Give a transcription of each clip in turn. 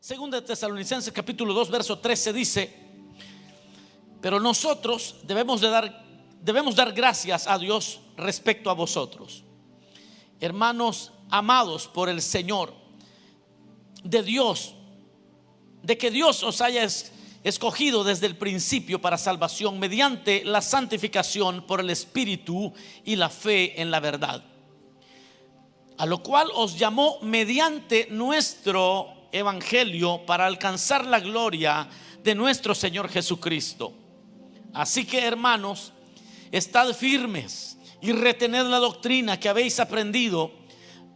Segunda de Tesalonicenses capítulo 2 verso 13 dice: pero nosotros debemos dar gracias a Dios respecto a vosotros, hermanos amados por el Señor, de que Dios os haya escogido desde el principio para salvación mediante la santificación por el Espíritu y la fe en la verdad, a lo cual os llamó mediante nuestro evangelio para alcanzar la gloria de nuestro Señor Jesucristo. Así que, hermanos, estad firmes y retened la doctrina que habéis aprendido,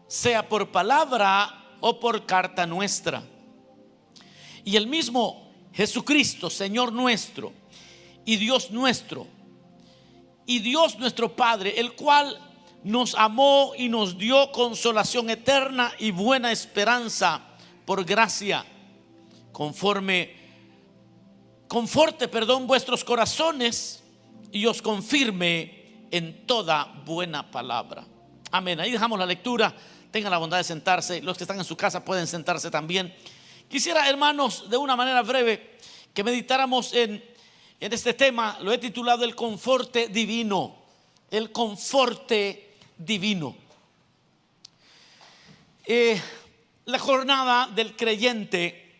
sea por palabra o por carta nuestra. Y el mismo Jesucristo, Señor nuestro y Dios nuestro Padre, el cual nos amó y nos dio consolación eterna y buena esperanza por gracia, conforte vuestros corazones y os confirme en toda buena palabra. Amén. Ahí dejamos la lectura. Tengan la bondad de sentarse. Los que están en su casa pueden sentarse también. Quisiera, hermanos, de una manera breve que meditáramos en este tema. Lo he titulado el conforte divino. El conforte divino. La jornada del creyente,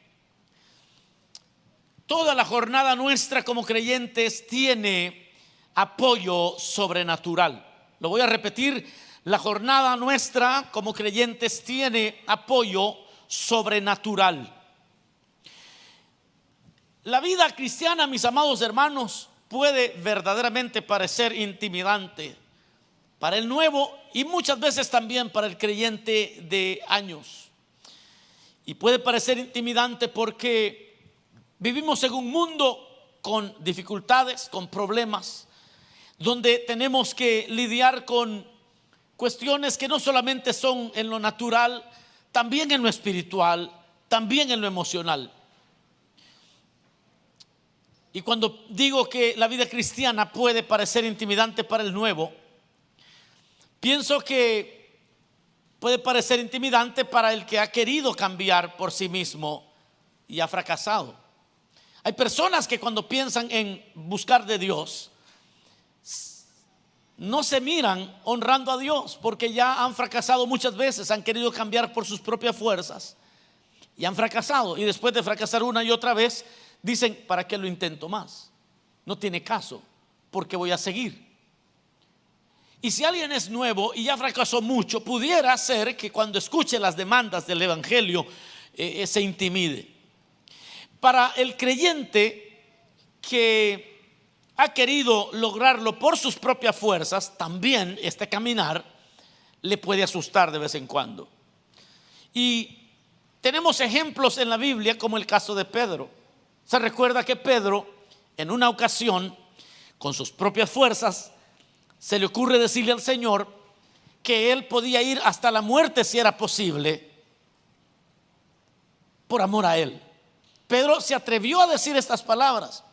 toda la jornada nuestra como creyentes tiene apoyo sobrenatural. Lo voy a repetir: la jornada nuestra como creyentes tiene apoyo sobrenatural. La vida cristiana, mis amados hermanos, puede verdaderamente parecer intimidante para el nuevo y muchas veces también para el creyente de años. Y puede parecer intimidante porque vivimos en un mundo con dificultades, con problemas, donde tenemos que lidiar con cuestiones que no solamente son en lo natural, también en lo espiritual, también en lo emocional. Y cuando digo que la vida cristiana puede parecer intimidante para el nuevo, pienso que puede parecer intimidante para el que ha querido cambiar por sí mismo y ha fracasado. Hay personas que cuando piensan en buscar de Dios, no se miran honrando a Dios porque ya han fracasado muchas veces, han querido cambiar por sus propias fuerzas y han fracasado. Y después de fracasar una y otra vez, dicen: ¿para qué lo intento más? No tiene caso, porque voy a seguir. Y si alguien es nuevo y ya fracasó mucho, pudiera ser que cuando escuche las demandas del evangelio se intimide. Para el creyente que ha querido lograrlo por sus propias fuerzas, también este caminar le puede asustar de vez en cuando. Y tenemos ejemplos en la Biblia como el caso de Pedro. Se recuerda que Pedro, en una ocasión, con sus propias fuerzas, se le ocurre decirle al Señor que él podía ir hasta la muerte si era posible, por amor a él. Pedro se atrevió a decir estas palabras.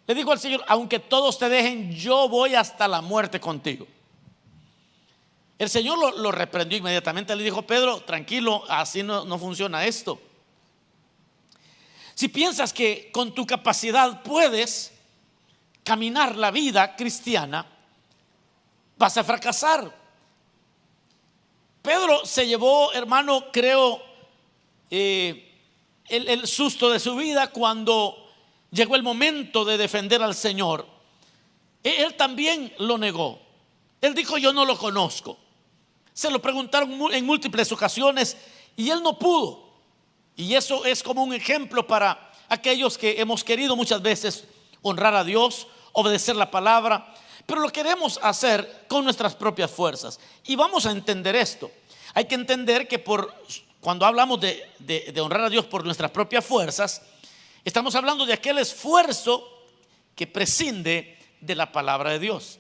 Le dijo al Señor: aunque todos te dejen, yo voy hasta la muerte contigo. El Señor lo reprendió inmediatamente. Le dijo: Pedro, tranquilo, así no funciona esto. Si piensas que con tu capacidad puedes caminar la vida cristiana, vas a fracasar. Pedro se llevó, hermano, creo, el susto de su vida cuando llegó el momento de defender al Señor. Él también lo negó. Él dijo: yo no lo conozco. Se lo preguntaron en múltiples ocasiones y él no pudo. Y eso es como un ejemplo para aquellos que hemos querido muchas veces honrar a Dios, obedecer la palabra, pero lo queremos hacer con nuestras propias fuerzas. Y vamos a entender esto. Hay que entender que cuando hablamos de honrar a Dios por nuestras propias fuerzas, estamos hablando de aquel esfuerzo que prescinde de la palabra de Dios.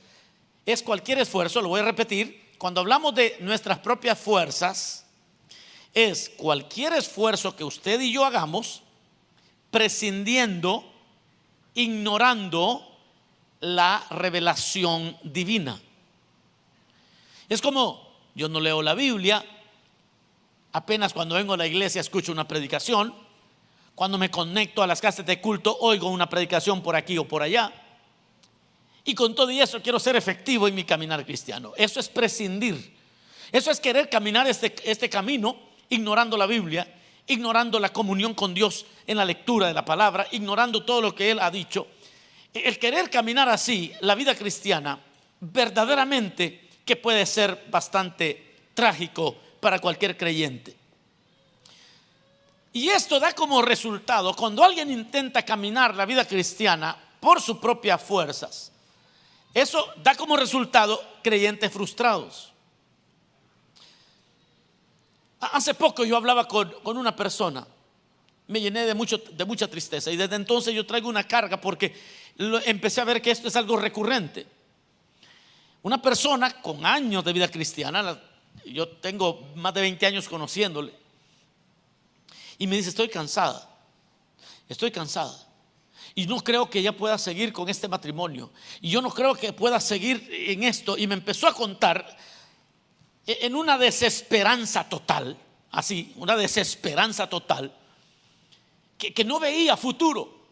Es cualquier esfuerzo, lo voy a repetir. Cuando hablamos de nuestras propias fuerzas, es cualquier esfuerzo que usted y yo hagamos prescindiendo, ignorando la revelación divina. Es como: yo no leo la Biblia, apenas cuando vengo a la iglesia escucho una predicación, Cuando me conecto a las casas de culto, oigo una predicación por aquí o por allá. Y con todo y eso quiero ser efectivo en mi caminar cristiano. Eso es prescindir. Eso es querer caminar este camino ignorando la Biblia, ignorando la comunión con Dios en la lectura de la palabra, ignorando todo lo que Él ha dicho. El querer caminar así, la vida cristiana, verdaderamente que puede ser bastante trágico para cualquier creyente. Y esto da como resultado, cuando alguien intenta caminar la vida cristiana por sus propias fuerzas, eso da como resultado creyentes frustrados. Hace poco yo hablaba con una persona, me llené de mucha tristeza, y desde entonces yo traigo una carga porque empecé a ver que esto es algo recurrente. Una persona con años de vida cristiana, yo tengo más de 20 años conociéndole, y me dice: estoy cansada y no creo que ella pueda seguir con este matrimonio, y yo no creo que pueda seguir en esto. Y me empezó a contar en una desesperanza total, así, una desesperanza total, que no veía futuro.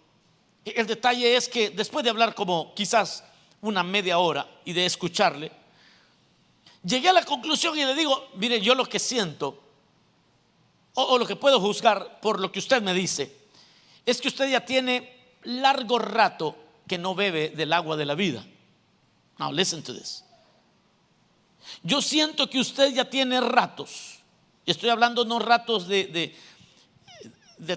El detalle es que después de hablar como quizás una media hora y de escucharle, llegué a la conclusión y le digo: mire, yo lo que siento o lo que puedo juzgar por lo que usted me dice es que usted ya tiene largo rato que no bebe del agua de la vida. Now listen to this. Yo siento que usted ya tiene ratos, y estoy hablando no ratos de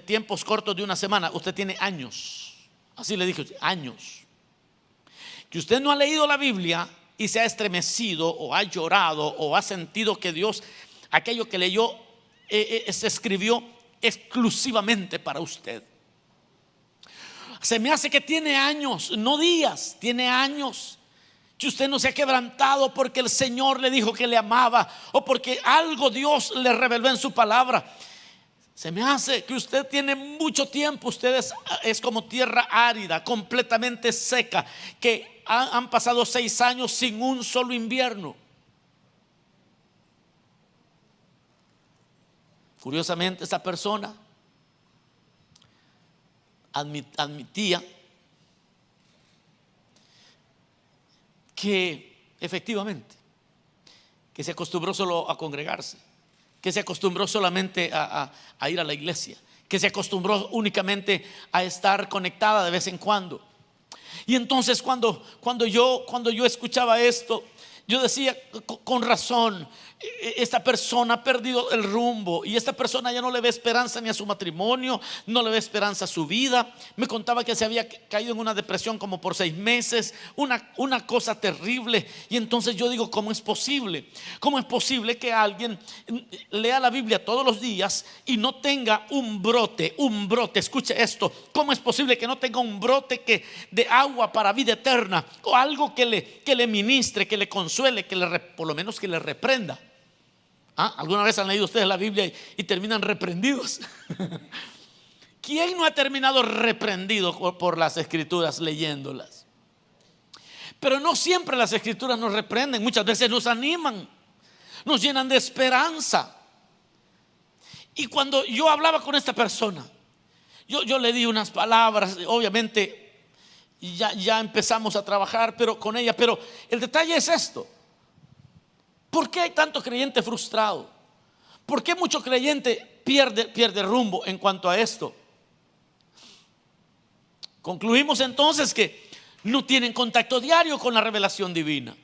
tiempos cortos de una semana, usted tiene años, así le dije, años, que usted no ha leído la Biblia y se ha estremecido o ha llorado o ha sentido que Dios, aquello que leyó, se escribió exclusivamente para usted. Se me hace que tiene años, no días, tiene años que usted no se ha quebrantado porque el Señor le dijo que le amaba o porque algo Dios le reveló en su palabra. Se me hace que usted tiene mucho tiempo, usted es como tierra árida, completamente seca, que han pasado 6 años sin un solo invierno. Curiosamente, esa persona admitía que efectivamente, que se acostumbró solo a congregarse, que se acostumbró solamente a ir a la iglesia, que se acostumbró únicamente a estar conectada de vez en cuando. Y entonces cuando yo escuchaba esto, yo decía: con razón, esta persona ha perdido el rumbo, y esta persona ya no le ve esperanza ni a su matrimonio, no le ve esperanza a su vida. Me contaba que se había caído en una depresión como por 6 meses, una cosa terrible. Y entonces yo digo: ¿cómo es posible? ¿Cómo es posible que alguien lea la Biblia todos los días y no tenga un brote? Escuche esto: ¿cómo es posible que no tenga un brote de agua para vida eterna, o algo que le ministre, que le consuele, por lo menos que le reprenda? ¿Alguna vez han leído ustedes la Biblia y terminan reprendidos? ¿Quién no ha terminado reprendido por las Escrituras leyéndolas? Pero no siempre las Escrituras nos reprenden, muchas veces nos animan, nos llenan de esperanza. Y cuando yo hablaba con esta persona, yo le di unas palabras, obviamente ya empezamos a trabajar con ella, pero el detalle es esto: ¿por qué hay tanto creyente frustrado? ¿Por qué mucho creyente pierde rumbo en cuanto a esto? Concluimos entonces que no tienen contacto diario con la revelación divina.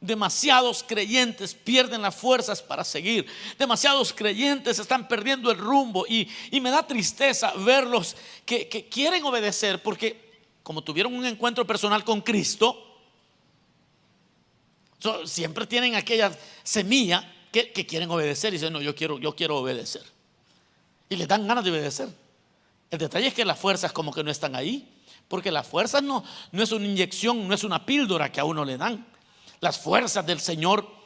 Demasiados creyentes pierden las fuerzas para seguir. Demasiados creyentes están perdiendo el rumbo, y me da tristeza verlos que quieren obedecer porque como tuvieron un encuentro personal con Cristo, siempre tienen aquella semilla que quieren obedecer y dicen: no, yo quiero obedecer, y les dan ganas de obedecer. El detalle es que las fuerzas como que no están ahí, porque las fuerzas no es una inyección, no es una píldora que a uno le dan. Las fuerzas del Señor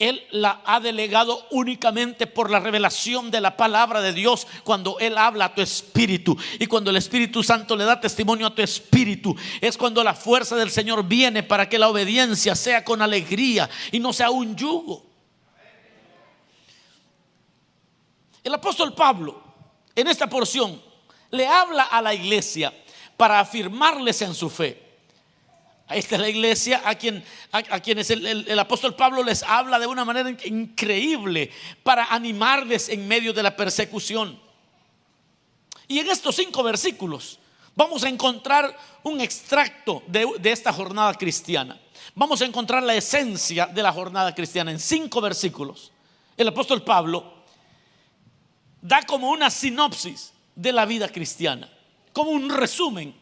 Él la ha delegado únicamente por la revelación de la palabra de Dios. Cuando Él habla a tu espíritu, y cuando el Espíritu Santo le da testimonio a tu espíritu, es cuando la fuerza del Señor viene para que la obediencia sea con alegría y no sea un yugo. El apóstol Pablo en esta porción Le habla a la iglesia para afirmarles en su fe. Esta es la iglesia a quienes el apóstol Pablo les habla de una manera increíble para animarles en medio de la persecución. Y en estos 5 versículos vamos a encontrar un extracto de esta jornada cristiana. Vamos a encontrar la esencia de la jornada cristiana en 5 versículos. El apóstol Pablo da como una sinopsis de la vida cristiana, como un resumen.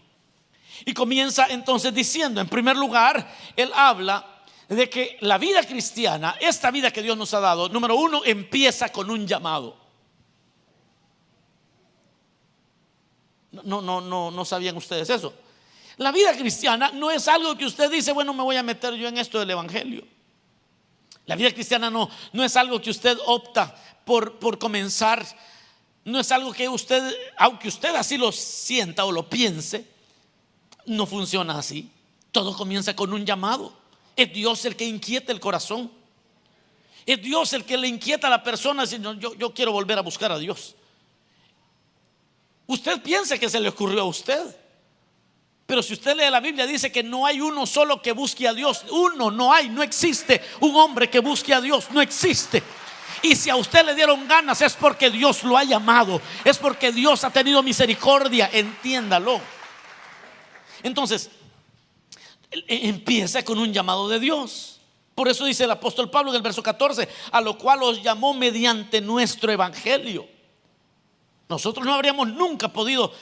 Y comienza entonces diciendo, en primer lugar, él habla de que la vida cristiana, esta vida que Dios nos ha dado, número 1, empieza con un llamado. No sabían ustedes eso. La vida cristiana no es algo que usted dice, bueno, me voy a meter yo en esto del evangelio. La vida cristiana no es algo que usted opta por comenzar. No es algo que usted, aunque usted así lo sienta o lo piense, no funciona así. Todo comienza con un llamado. Es Dios el que inquieta el corazón. Es Dios el que le inquieta a la persona diciendo, yo quiero volver a buscar a Dios. Usted piensa que se le ocurrió a usted, pero si usted lee la Biblia dice que no hay uno solo que busque a Dios. No existe un hombre que busque a Dios, no existe. Y si a usted le dieron ganas es porque Dios lo ha llamado, es porque Dios ha tenido misericordia, entiéndalo. Entonces, empieza con un llamado de Dios. Por eso dice el apóstol Pablo en el verso 14, a lo cual os llamó mediante nuestro evangelio. Nosotros no habríamos nunca podido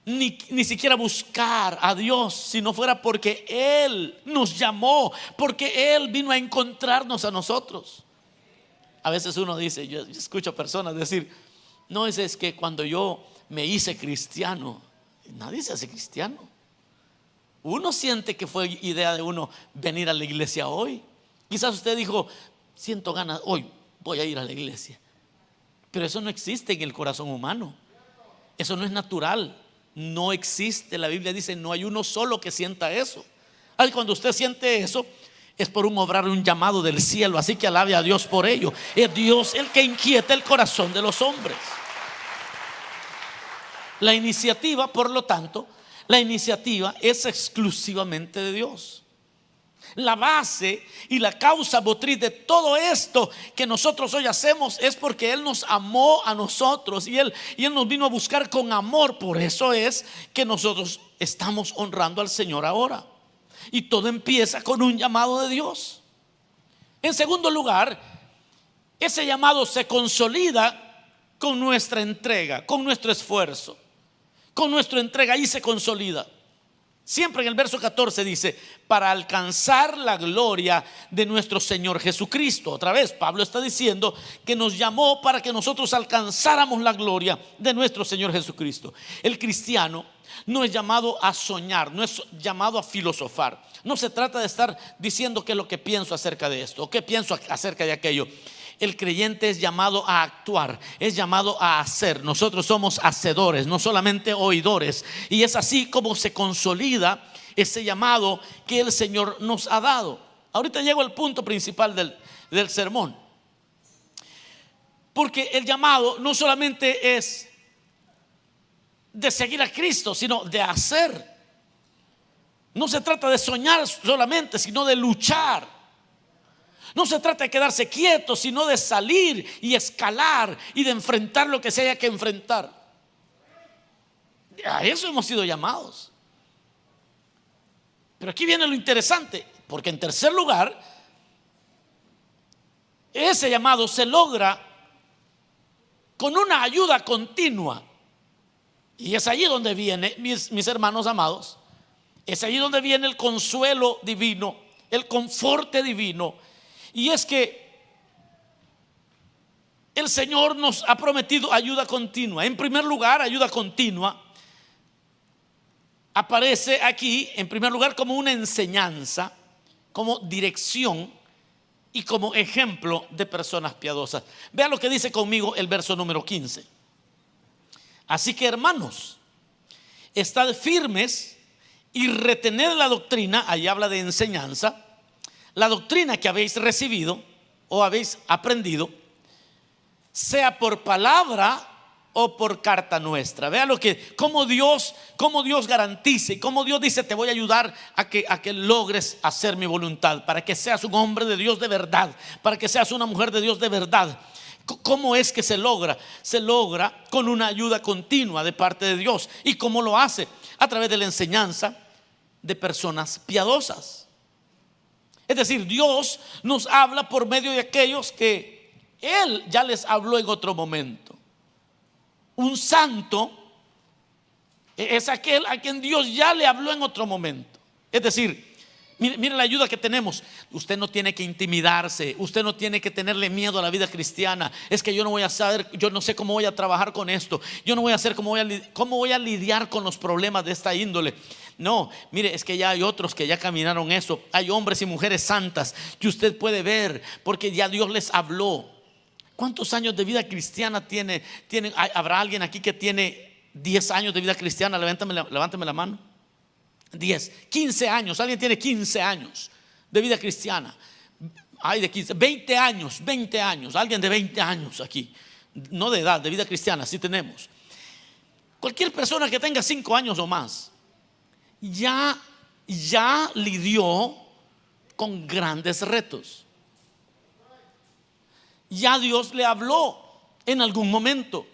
ni siquiera buscar a Dios si no fuera porque Él nos llamó, porque Él vino a encontrarnos a nosotros. A veces uno dice, yo escucho personas decir, no, es que cuando yo me hice cristiano. Nadie se hace cristiano. Uno siente que fue idea de uno venir a la iglesia hoy. Quizás usted dijo, siento ganas, hoy voy a ir a la iglesia. Pero eso no existe en el corazón humano. Eso no es natural. No existe. La Biblia dice, no hay uno solo que sienta eso. Ay, cuando usted siente eso, es por un llamado del cielo. Así que alabe a Dios por ello. Es Dios el que inquieta el corazón de los hombres. La iniciativa, por lo tanto, la iniciativa es exclusivamente de Dios. La base y la causa motriz de todo esto que nosotros hoy hacemos es porque Él nos amó a nosotros y Él nos vino a buscar con amor. Por eso es que nosotros estamos honrando al Señor ahora. Y todo empieza con un llamado de Dios. En segundo lugar, ese llamado se consolida con nuestra entrega, con nuestro esfuerzo. Con nuestra entrega ahí se consolida. Siempre en el verso 14 dice, para alcanzar la gloria de nuestro Señor Jesucristo. Otra vez Pablo está diciendo que nos llamó para que nosotros alcanzáramos la gloria de nuestro Señor Jesucristo. El cristiano no es llamado a soñar, no es llamado a filosofar. No se trata de estar diciendo qué es lo que pienso acerca de esto o qué pienso acerca de aquello. El creyente es llamado a actuar, es llamado a hacer. Nosotros somos hacedores, no solamente oidores. Y es así como se consolida ese llamado que el Señor nos ha dado. Ahorita llego al punto principal del sermón. Porque el llamado no solamente es de seguir a Cristo, sino de hacer. No se trata de soñar solamente, sino de luchar. No se trata de quedarse quieto, sino de salir y escalar y de enfrentar lo que se haya que enfrentar. A eso hemos sido llamados. Pero aquí viene lo interesante, porque en tercer lugar, ese llamado se logra con una ayuda continua. Y es allí donde viene, mis hermanos amados, es allí donde viene el consuelo divino, el conforte divino. Y es que el Señor nos ha prometido ayuda continua. En primer lugar, ayuda continua aparece aquí, en primer lugar, como una enseñanza, como dirección y como ejemplo de personas piadosas. Vean lo que dice conmigo el verso número 15. Así que, hermanos, estad firmes y retened la doctrina. Ahí habla de enseñanza. La doctrina que habéis recibido o habéis aprendido, sea por palabra o por carta nuestra. Vea cómo Dios garantiza y cómo Dios dice: te voy a ayudar a que logres hacer mi voluntad, para que seas un hombre de Dios de verdad, para que seas una mujer de Dios de verdad. ¿Cómo es que se logra? Se logra con una ayuda continua de parte de Dios. ¿Y cómo lo hace? A través de la enseñanza de personas piadosas. Es decir, Dios nos habla por medio de aquellos que Él ya les habló en otro momento. Un santo es aquel a quien Dios ya le habló en otro momento. Es decir, mire la ayuda que tenemos. Usted no tiene que intimidarse, usted no tiene que tenerle miedo a la vida cristiana. Es que yo no voy a saber, yo no sé cómo voy a trabajar con esto, yo no voy a hacer cómo voy a lidiar con los problemas de esta índole. No, mire, es que ya hay otros que ya caminaron eso. Hay hombres y mujeres santas que usted puede ver, porque ya Dios les habló. ¿Cuántos años de vida cristiana tienen? ¿Habrá alguien aquí que tiene 10 años de vida cristiana? Levántame la mano. 10, 15 años. Alguien tiene 15 años de vida cristiana. Hay de 15, 20 años. Alguien de 20 años aquí. No de edad, de vida cristiana, sí tenemos. Cualquier persona que tenga 5 años o más ya lidió con grandes retos. Ya Dios le habló en algún momento.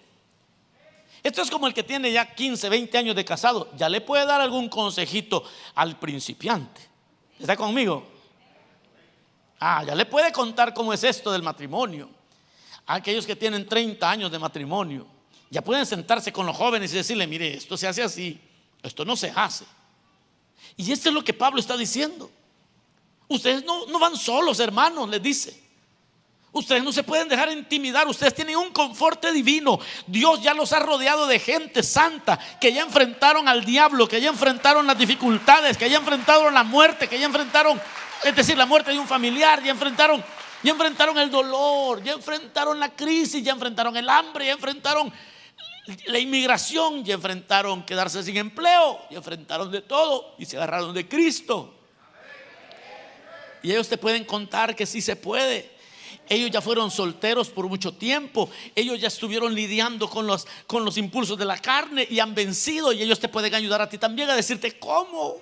Esto es como el que tiene ya 15, 20 años de casado. Ya le puede dar algún consejito al principiante. ¿Está conmigo? Ya le puede contar cómo es esto del matrimonio. Aquellos que tienen 30 años de matrimonio ya pueden sentarse con los jóvenes y decirle: mire, esto se hace así, esto no se hace. Y esto es lo que Pablo está diciendo. Ustedes no van solos, hermanos, les dice. Ustedes no se pueden dejar intimidar. Ustedes tienen un confort divino. Dios ya los ha rodeado de gente santa que ya enfrentaron al diablo, que ya enfrentaron las dificultades, que ya enfrentaron la muerte, que ya enfrentaron, es decir, la muerte de un familiar, ya enfrentaron el dolor, ya enfrentaron la crisis, ya enfrentaron el hambre, ya enfrentaron la inmigración, ya enfrentaron quedarse sin empleo, ya enfrentaron de todo y se agarraron de Cristo. Y ellos te pueden contar que sí se puede. Ellos ya fueron solteros por mucho tiempo. Ellos ya estuvieron lidiando con los impulsos de la carne y han vencido. Y ellos te pueden ayudar a ti también a decirte cómo.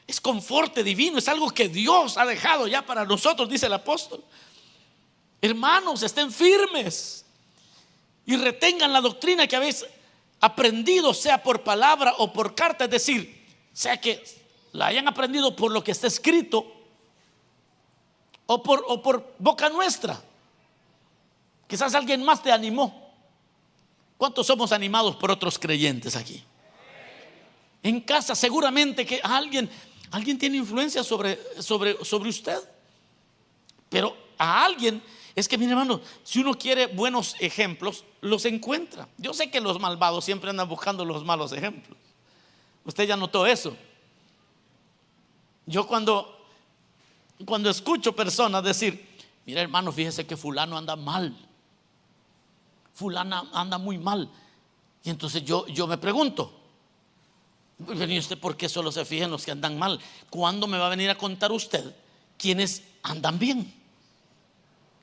Es confort divino, es algo que Dios ha dejado ya para nosotros, dice el apóstol. Hermanos, estén firmes y retengan la doctrina que habéis aprendido, sea por palabra o por carta. Es decir, sea que la hayan aprendido por lo que está escrito o por boca nuestra. Quizás alguien más te animó. ¿Cuántos somos animados por otros creyentes aquí? En casa seguramente que alguien tiene influencia sobre usted. Pero a alguien, es que mire, hermano, si uno quiere buenos ejemplos, los encuentra. Yo sé que los malvados siempre andan buscando los malos ejemplos. Usted ya notó eso. Yo cuando escucho personas decir: mira, hermano, fíjese que fulano anda mal, fulana anda muy mal. Y entonces yo me pregunto: ¿y usted por qué solo se fija en los que andan mal? ¿Cuándo me va a venir a contar usted quiénes andan bien?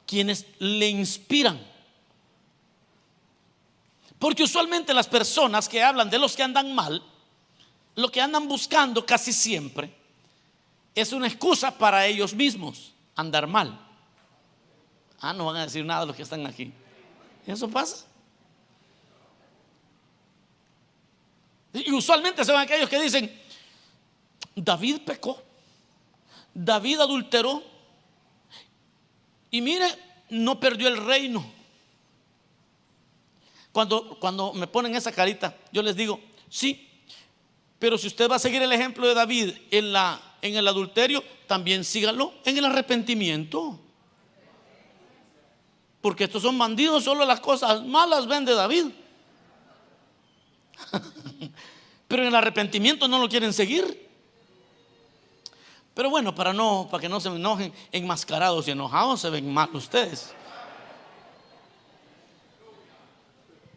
¿Quiénes le inspiran? Porque usualmente las personas que hablan de los que andan mal, lo que andan buscando casi siempre es una excusa para ellos mismos andar mal. No van a decir nada los que están aquí. Eso pasa. Y usualmente son aquellos que dicen: David pecó, David adulteró, y mire, no perdió el reino. Cuando me ponen esa carita, yo les digo: sí, pero si usted va a seguir el ejemplo de David en el adulterio, también sígalo en el arrepentimiento. Porque estos son bandidos, solo las cosas malas ven de David. Pero en el arrepentimiento no lo quieren seguir. Pero bueno, para que no se me enojen, enmascarados y enojados se ven mal ustedes.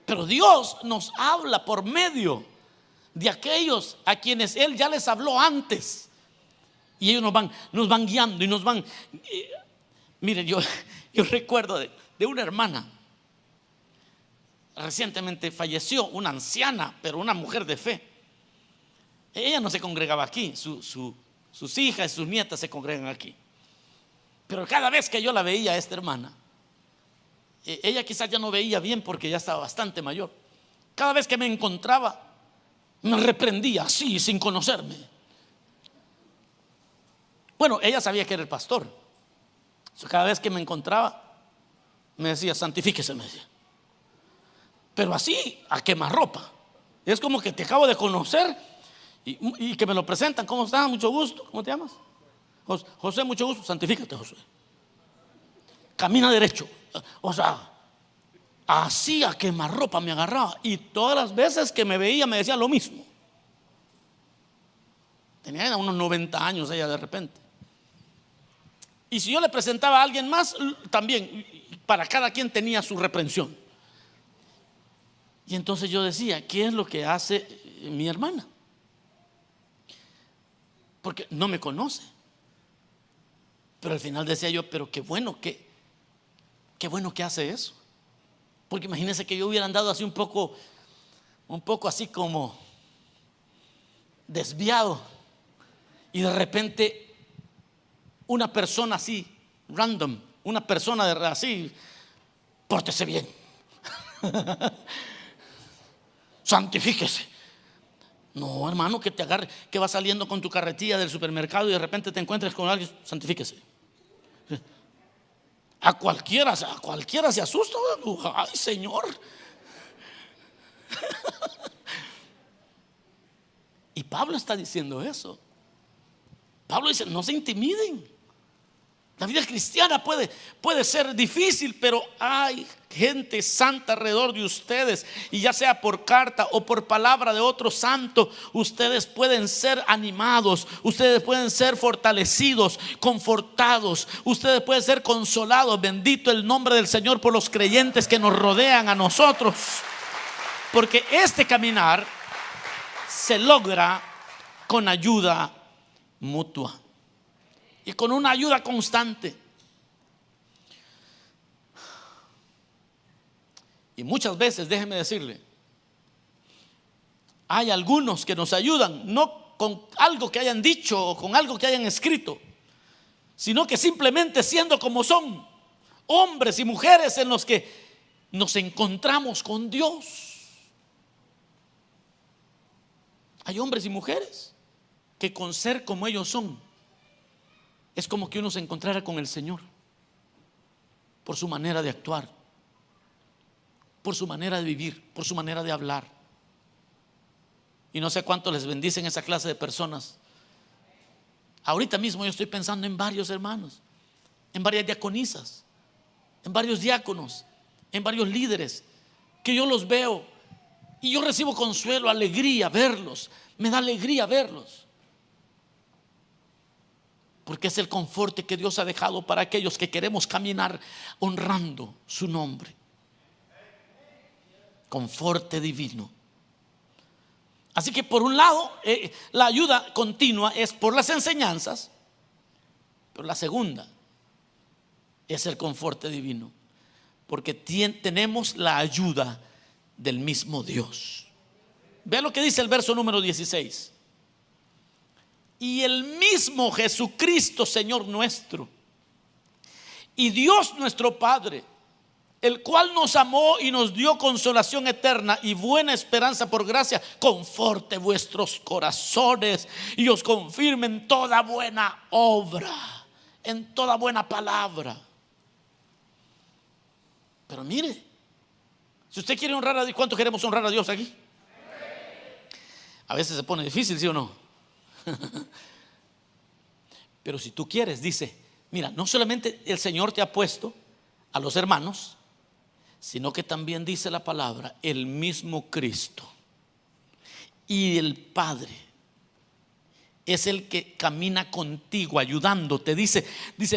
Pero Dios nos habla por medio de aquellos a quienes Él ya les habló antes. Y ellos nos van guiando y nos van. Miren, yo recuerdo de una hermana recientemente falleció, una anciana, pero una mujer de fe. Ella no se congregaba aquí, sus hijas y sus nietas se congregan aquí. Pero cada vez que yo la veía a esta hermana, ella quizás ya no veía bien porque ya estaba bastante mayor. Cada vez que me encontraba, me reprendía así, sin conocerme. Bueno, ella sabía que era el pastor. Cada vez que me encontraba, me decía: santifíquese, me decía. Pero así, a quemarropa. Es como que te acabo de conocer y que me lo presentan. ¿Cómo estás? Mucho gusto. ¿Cómo te llamas? José, mucho gusto. Santifícate, José. Camina derecho. O sea, así a quemarropa me agarraba. Y todas las veces que me veía me decía lo mismo. Tenía unos 90 años ella de repente. Y si yo le presentaba a alguien más, también, para cada quien tenía su reprensión. Y entonces yo decía: ¿qué es lo que hace mi hermana? Porque no me conoce. Pero al final decía yo: pero qué bueno que hace eso. Porque imagínense que yo hubiera andado así un poco así como desviado, y de repente una persona así random, una persona así: pórtese bien, santifíquese. No, hermano, que te agarre, que vas saliendo con tu carretilla del supermercado y de repente te encuentres con alguien: santifíquese. A cualquiera se asusta. Ay, Señor. Y Pablo está diciendo eso. Pablo dice: no se intimiden. La vida cristiana puede ser difícil, pero hay gente santa alrededor de ustedes. Y ya sea por carta o por palabra de otro santo, ustedes pueden ser animados, ustedes pueden ser fortalecidos, confortados, ustedes pueden ser consolados. Bendito el nombre del Señor por los creyentes que nos rodean a nosotros. Porque este caminar se logra con ayuda mutua y con una ayuda constante. Y muchas veces, déjeme decirle, hay algunos que nos ayudan no con algo que hayan dicho o con algo que hayan escrito, sino que simplemente siendo como son, hombres y mujeres en los que nos encontramos con Dios. Hay hombres y mujeres que con ser como ellos son, es como que uno se encontrara con el Señor por su manera de actuar, por su manera de vivir, por su manera de hablar. Y no sé cuánto les bendicen esa clase de personas. Ahorita mismo yo estoy pensando en varios hermanos, en varias diaconisas, en varios diáconos, en varios líderes, que yo los veo y yo recibo consuelo, alegría verlos. Me da alegría verlos, porque es el conforte que Dios ha dejado para aquellos que queremos caminar honrando su nombre. Conforte divino. Así que por un lado, la ayuda continua es por las enseñanzas, pero la segunda es el conforte divino, porque tenemos la ayuda del mismo Dios. Vea lo que dice el verso número 16. Y el mismo Jesucristo, Señor nuestro, y Dios nuestro Padre, el cual nos amó y nos dio consolación eterna y buena esperanza por gracia, conforte vuestros corazones y os confirme en toda buena obra, en toda buena palabra. Pero mire, si usted quiere honrar a Dios, ¿cuánto queremos honrar a Dios aquí? A veces se pone difícil, ¿sí o no? Pero si tú quieres, dice: mira, no solamente el Señor te ha puesto a los hermanos, sino que también dice la palabra, el mismo Cristo y el Padre es el que camina contigo, ayudándote. Dice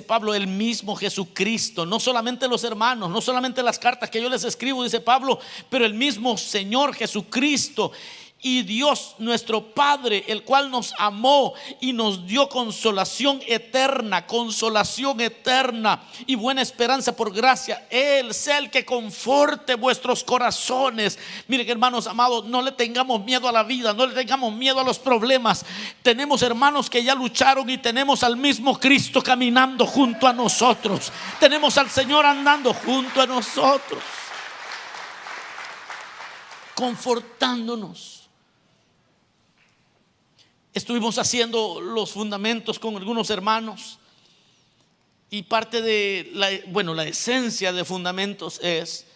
Pablo, el mismo Jesucristo, no solamente los hermanos, no solamente las cartas que yo les escribo, dice Pablo, pero el mismo Señor Jesucristo Y Dios nuestro Padre, el cual nos amó y nos dio consolación eterna y buena esperanza por gracia, Él sea el que conforte vuestros corazones. Miren, hermanos amados, no le tengamos miedo a la vida, no le tengamos miedo a los problemas. Tenemos hermanos que ya lucharon y tenemos al mismo Cristo caminando junto a nosotros. Tenemos al Señor andando junto a nosotros, confortándonos. Estuvimos haciendo los fundamentos con algunos hermanos, y parte de la esencia de fundamentos es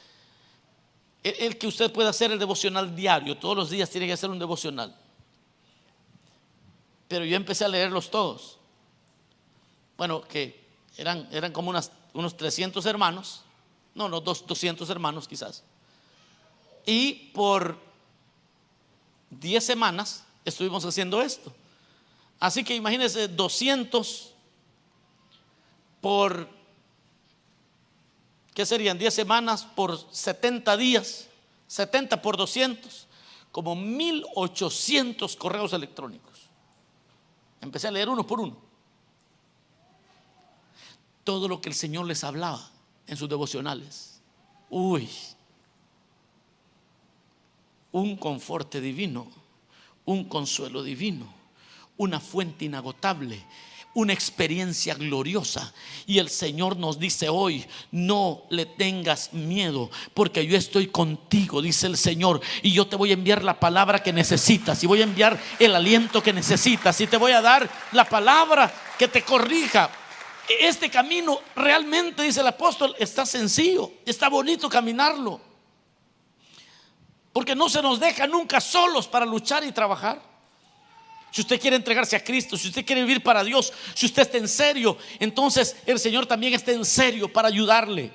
el que usted pueda hacer el devocional diario. Todos los días tiene que hacer un devocional. Pero yo empecé a leerlos todos. Bueno, que eran como unos 300 hermanos, no, 200 hermanos quizás. Y por 10 semanas estuvimos haciendo esto. Así que imagínense 200 por, ¿qué serían? 10 semanas por 70 días, 70 por 200, como 1800 correos electrónicos. Empecé a leer uno por uno todo lo que el Señor les hablaba en sus devocionales. Un conforte divino, un consuelo divino, una fuente inagotable, una experiencia gloriosa. Y el Señor nos dice hoy: no le tengas miedo, porque yo estoy contigo, dice el Señor, y yo te voy a enviar la palabra que necesitas, y voy a enviar el aliento que necesitas, y te voy a dar la palabra que te corrija. Este camino realmente, dice el apóstol, está sencillo, está bonito caminarlo, porque no se nos deja nunca solos para luchar y trabajar. Si usted quiere entregarse a Cristo, si usted quiere vivir para Dios, si usted está en serio, entonces el Señor también está en serio para ayudarle.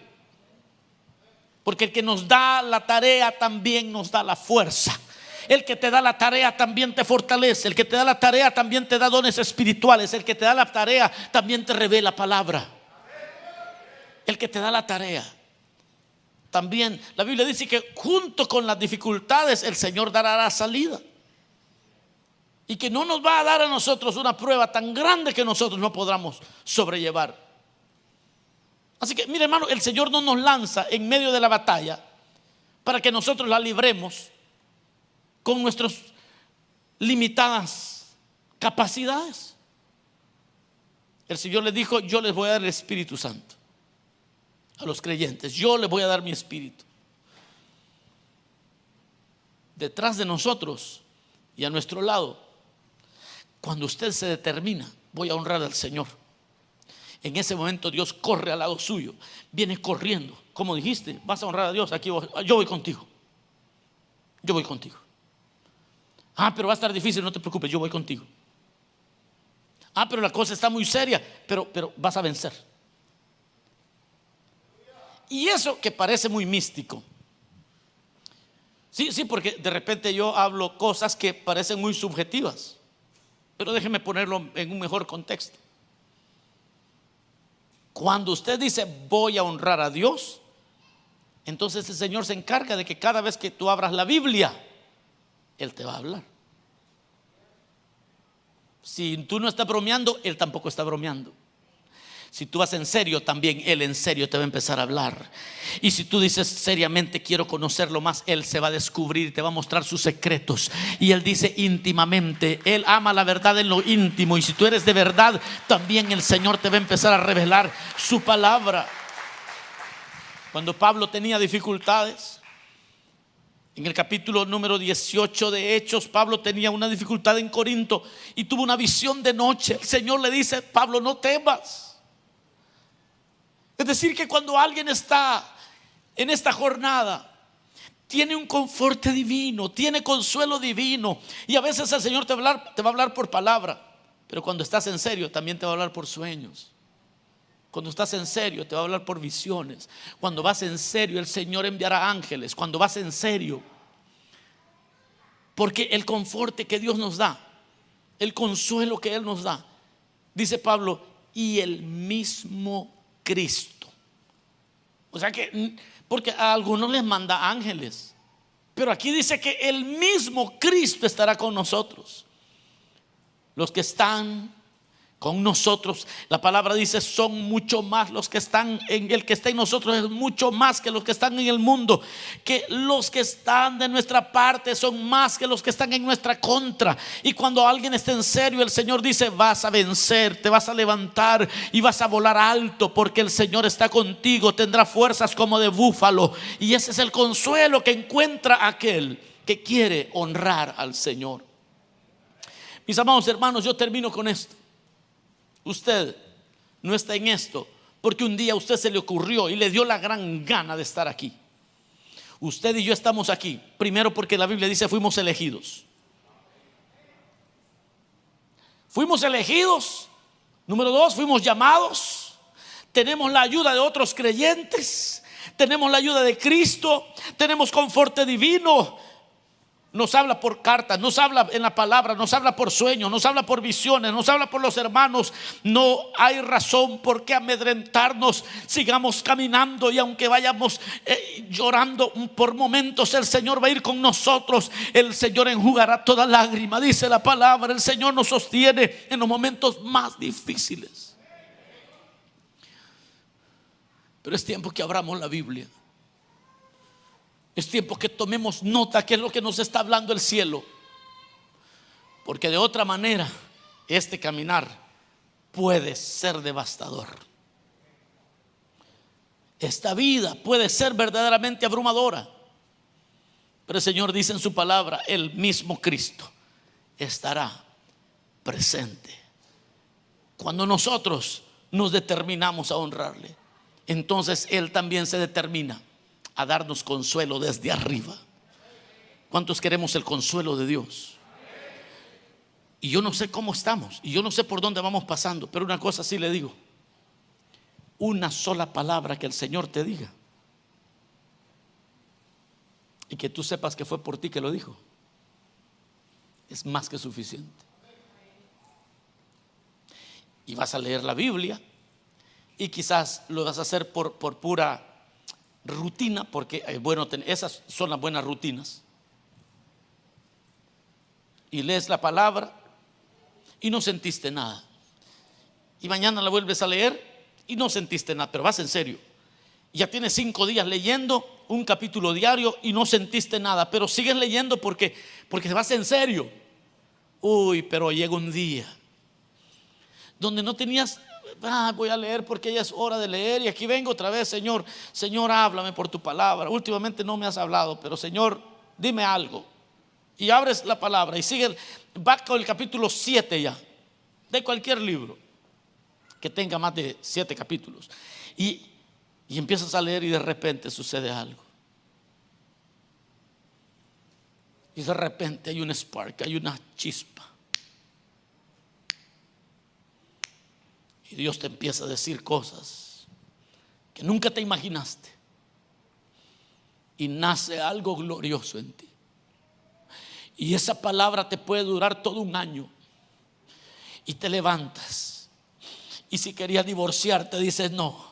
Porque el que nos da la tarea también nos da la fuerza. El que te da la tarea también te fortalece. El que te da la tarea también te da dones espirituales. El que te da la tarea también te revela palabra. El que te da la tarea también, la Biblia dice que junto con las dificultades el Señor dará la salida, y que no nos va a dar a nosotros una prueba tan grande que nosotros no podamos sobrellevar. Así que mire, hermano, el Señor no nos lanza en medio de la batalla para que nosotros la libremos con nuestras limitadas capacidades. El Señor les dijo: yo les voy a dar el Espíritu Santo a los creyentes, yo les voy a dar mi espíritu. Detrás de nosotros y a nuestro lado, cuando usted se determina: voy a honrar al Señor, en ese momento Dios corre al lado suyo, viene corriendo. Como dijiste, vas a honrar a Dios, aquí yo voy contigo, yo voy contigo. Pero va a estar difícil, no te preocupes, yo voy contigo. Pero la cosa está muy seria, pero vas a vencer. Y eso que parece muy místico, sí, porque de repente yo hablo cosas que parecen muy subjetivas, pero déjeme ponerlo en un mejor contexto. Cuando usted dice: voy a honrar a Dios, entonces el Señor se encarga de que cada vez que tú abras la Biblia, Él te va a hablar. Si tú no estás bromeando, Él tampoco está bromeando. Si tú vas en serio, también Él en serio te va a empezar a hablar. Y si tú dices seriamente: quiero conocerlo más, Él se va a descubrir, te va a mostrar sus secretos. Y Él dice íntimamente, Él ama la verdad en lo íntimo. Y si tú eres de verdad, también el Señor te va a empezar a revelar su palabra. Cuando Pablo tenía dificultades, en el capítulo número 18 de Hechos, Pablo tenía una dificultad en Corinto y tuvo una visión de noche. El Señor le dice: Pablo, no temas. Es decir, que cuando alguien está en esta jornada, tiene un conforte divino, tiene consuelo divino. Y a veces el Señor te va a hablar por palabra, pero cuando estás en serio también te va a hablar por sueños. Cuando estás en serio te va a hablar por visiones. Cuando vas en serio, el Señor enviará ángeles. Cuando vas en serio, porque el conforte que Dios nos da, el consuelo que Él nos da, dice Pablo, y el mismo Cristo. O sea que, porque a algunos les manda ángeles, Pero aquí dice que el mismo Cristo estará con nosotros. Los que están con nosotros, la palabra dice, son mucho más los que están en el que está en nosotros, es mucho más que los que están en el mundo. Que los que están de nuestra parte son más que los que están en nuestra contra. Y cuando alguien está en serio, el Señor dice, vas a vencer, te vas a levantar y vas a volar alto, porque el Señor está contigo, tendrá fuerzas como de búfalo. Y ese es el consuelo que encuentra aquel que quiere honrar al Señor. Mis amados hermanos, yo termino con esto. Usted no está en esto porque un día a usted se le ocurrió y le dio la gran gana de estar aquí. Usted y yo estamos aquí primero porque la Biblia dice fuimos elegidos. Fuimos elegidos. Número dos, fuimos llamados. Tenemos la ayuda de otros creyentes. Tenemos la ayuda de Cristo. Tenemos conforte divino. Nos habla por cartas, nos habla en la palabra, nos habla por sueños, nos habla por visiones, nos habla por los hermanos. No hay razón por qué amedrentarnos. Sigamos caminando, y aunque vayamos llorando por momentos, el Señor va a ir con nosotros. El Señor enjugará toda lágrima, dice la palabra. El Señor nos sostiene en los momentos más difíciles. Pero es tiempo que abramos la Biblia. Es tiempo que tomemos nota qué es lo que nos está hablando el cielo, porque de otra manera este caminar puede ser devastador. Esta vida puede ser verdaderamente abrumadora. Pero el Señor dice en su palabra, el mismo Cristo estará presente cuando nosotros nos determinamos a honrarle. Entonces Él también se determina a darnos consuelo desde arriba. ¿Cuántos queremos el consuelo de Dios? Y yo no sé cómo estamos, y yo no sé por dónde vamos pasando, pero una cosa sí le digo: una sola palabra que el Señor te diga y que tú sepas que fue por ti que lo dijo, es más que suficiente. Y vas a leer la Biblia, y quizás lo vas a hacer por pura rutina, porque bueno, esas son las buenas rutinas. Y lees la palabra y no sentiste nada, y mañana la vuelves a leer y no sentiste nada, pero vas en serio. Ya tienes 5 días leyendo un capítulo diario y no sentiste nada, pero sigues leyendo porque vas en serio. Uy, pero llega un día donde no tenías, voy a leer porque ya es hora de leer, y aquí vengo otra vez. Señor, háblame por tu palabra. Últimamente no me has hablado, pero Señor, dime algo. Y abres la palabra y sigue, va con el capítulo 7 ya, de cualquier libro que tenga más de 7 capítulos, y empiezas a leer, y de repente sucede algo. Y de repente hay un spark, hay una chispa. Y Dios te empieza a decir cosas que nunca te imaginaste. Y nace algo glorioso en ti. Y esa palabra te puede durar todo un año. Y te levantas. Y si querías divorciarte, dices no.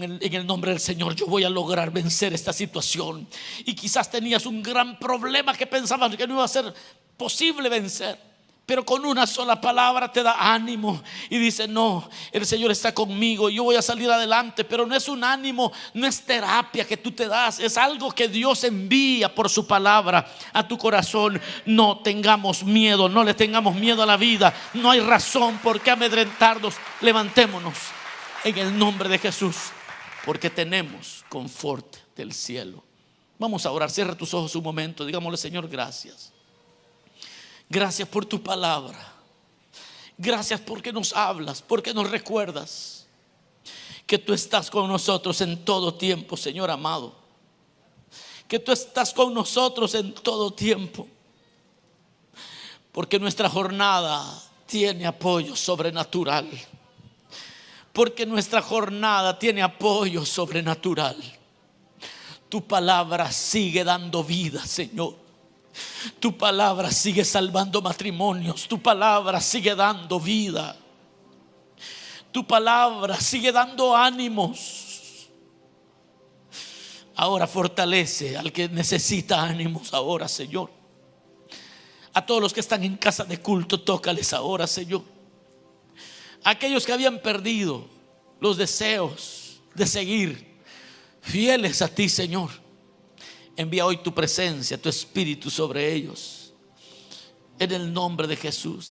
En el nombre del Señor yo voy a lograr vencer esta situación. Y quizás tenías un gran problema que pensabas que no iba a ser posible vencer, pero con una sola palabra te da ánimo y dice no, el Señor está conmigo, yo voy a salir adelante. Pero no es un ánimo, no es terapia que tú te das, es algo que Dios envía por su palabra a tu corazón. No tengamos miedo, no le tengamos miedo a la vida. No hay razón por qué amedrentarnos. Levantémonos en el nombre de Jesús, porque tenemos confort del cielo. Vamos a orar. Cierra tus ojos un momento, digámosle: Señor, gracias. Gracias por tu palabra. Gracias porque nos hablas, porque nos recuerdas que tú estás con nosotros en todo tiempo, Señor amado. Que tú estás con nosotros en todo tiempo, porque nuestra jornada tiene apoyo sobrenatural. Porque nuestra jornada tiene apoyo sobrenatural. Tu palabra sigue dando vida, Señor. Tu palabra sigue salvando matrimonios. Tu palabra sigue dando vida. Tu palabra sigue dando ánimos. Ahora fortalece al que necesita ánimos ahora, Señor. A todos los que están en casa de culto, tócales ahora, Señor. Aquellos que habían perdido los deseos de seguir fieles a ti, Señor, envía hoy tu presencia, tu espíritu sobre ellos, en el nombre de Jesús.